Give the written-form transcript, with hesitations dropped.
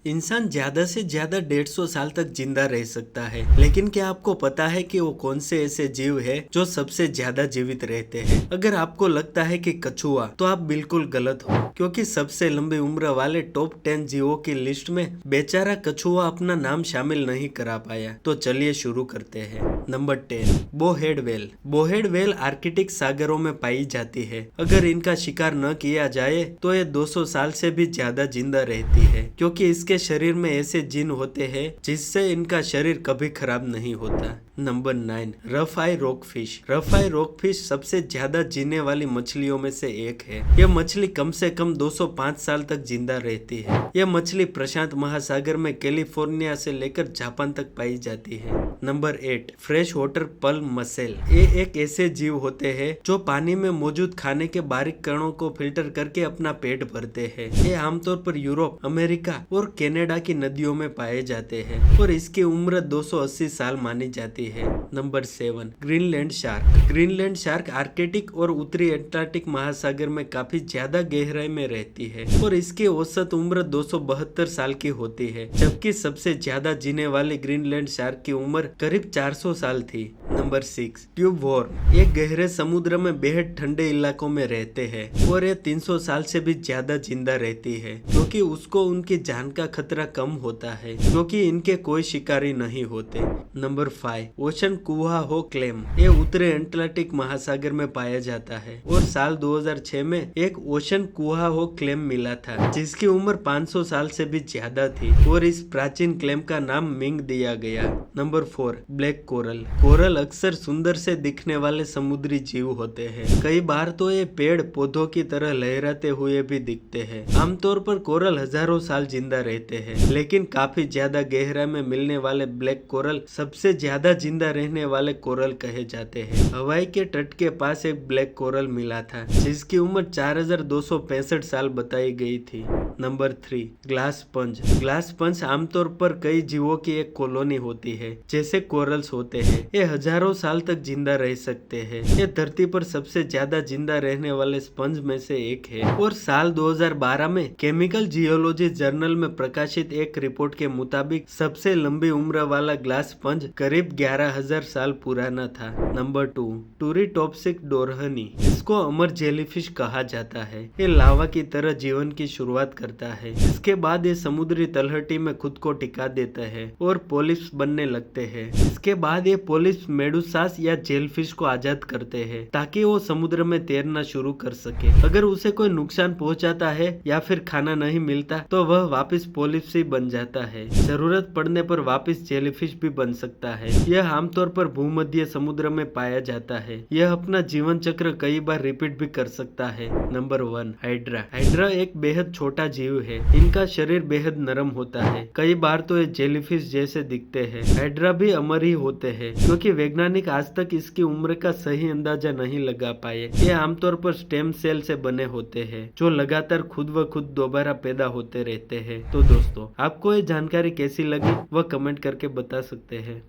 इंसान ज्यादा से ज्यादा 150 साल तक जिंदा रह सकता है, लेकिन क्या आपको पता है कि वो कौन से ऐसे जीव है जो सबसे ज्यादा जीवित रहते हैं? अगर आपको लगता है कि कछुआ, तो आप बिल्कुल गलत हो, क्योंकि सबसे लंबी उम्र वाले टॉप 10 जीवों की लिस्ट में बेचारा कछुआ अपना नाम शामिल नहीं करा पाया। तो चलिए शुरू करते हैं। Number 10, bowhead whale. Bowhead whale Arctic सागरों में पाई जाती है। अगर इनका शिकार न किया जाए तो ये 200 साल से भी ज्यादा जिंदा रहती है, क्योंकि इसके शरीर में ऐसे जीन होते हैं जिससे इनका शरीर कभी खराब नहीं होता। नंबर 9, रफ आई रॉकफिश। रफ आई रॉकफिश सबसे ज्यादा जीने वाली मछलियों में से एक है। यह मछली कम से कम 205 साल तक जिंदा रहती है। यह मछली प्रशांत महासागर में कैलिफोर्निया से लेकर जापान तक पाई जाती है। Number 8, fresh water pearl mussel. ये एक ऐसे जीव होते हैं जो पानी में मौजूद खाने के बारीक कणों को फिल्टर करके अपना पेट भरते हैं। ये आमतौर पर यूरोप, अमेरिका और कनाडा की नदियों में पाए जाते हैं और इसकी उम्र 280 साल मानी जाती है। Number 7, Greenland shark. Greenland shark Arctic और उत्तरी अटलांटिक महासागर में काफी ज्यादा गहराई में रहती है और इसकी औसत उम्र 272 साल की होती है, जबकि सबसे ज्यादा जीने वाली ग्रीनलैंड शार्क की उम्र करीब 400 साल थी। Number 6, tube worm. ये गहरे समुद्र में बेहद ठंडे इलाकों में रहते हैं और ये 300 साल से भी ज्यादा जिंदा रहती है, क्योंकि उसको उनकी जान का खतरा कम होता है, क्योंकि इनके कोई शिकारी नहीं होते। Number 5, ocean quahog clam. ये उत्तरी अटलांटिक महासागर में पाया जाता है और साल 2006 में एक ओशन कुआहो क्लेम मिला था, जिसकी उम्र 500 साल से भी ज्यादा थी और इस प्राचीन क्लेम का नाम मिंग दिया गया। Number 4, black coral. कोरल अक्सर सुंदर से दिखने वाले समुद्री जीव होते हैं। कई बार तो ये पेड़ पौधों की तरह लहराते हुए भी दिखते हैं। आमतौर पर कोरल हजारों साल जिंदा रहते हैं, लेकिन काफी ज्यादा गहराई में मिलने वाले ब्लैक कोरल सबसे ज्यादा जिंदा रहने वाले कोरल कहे जाते हैं। हवाई के तट के पास एक ब्लैक कोरल मिला था, जिसकी उम्र 4265 साल बताई गई थी। Number 3, glass sponge. Glass sponge आमतौर पर कई जीवों की एक कॉलोनी होती है, जैसे कोरल्स होते हैं। ये हजारों साल तक जिंदा रह सकते हैं। ये धरती पर सबसे ज्यादा जिंदा रहने वाले स्पंज में से एक है और साल 2012 में केमिकल जियोलॉजी जर्नल में प्रकाशित एक रिपोर्ट के मुताबिक सबसे लंबी उम्र वाला ग्लास स्पंज करीब 11,000 साल पुराना था। नंबर 2, टूरिटोप्सिक डोरहनी। इसको अमर जेलीफिश कहा जाता है। ये लावा की तरह जीवन की शुरुआत करता है। इसके बाद ये समुद्री तलहटी में खुद को टिका देता है और पॉलिप्स बनने लगते हैं। इसके बाद ये पॉलिप्स मेडुसास या जेलफिश को आजाद करते हैं, ताकि वो समुद्र में तैरना शुरू कर सके। अगर उसे कोई नुकसान पहुंचाता है या फिर खाना नहीं मिलता, तो वह वापस पॉलिप्स ही बन जाता है। जरूरत पड़ने पर वापस जेलीफिश भी बन सकता है। यह आमतौर पर भूमध्य समुद्र में पाया जाता है। यह अपना जीवन चक्र कई बार रिपीट भी कर सकता है। Number 1, hydra. हाइड्रा एक बेहद छोटा जीव है। इनका शरीर बेहद नरम होता है। कई बार तो ये जेलीफिश जैसे दिखते हैं। हाइड्रा भी अमर ही होते हैं, क्योंकि वैज्ञानिक आज तक इसकी उम्र का सही अंदाजा नहीं लगा पाए। ये आमतौर पर स्टेम सेल से बने होते हैं, जो लगातार खुद व खुद दोबारा पैदा होते रहते हैं। तो दोस्तों, आपको ये जानकारी कैसी लगी वह कमेंट करके बता सकते हैं।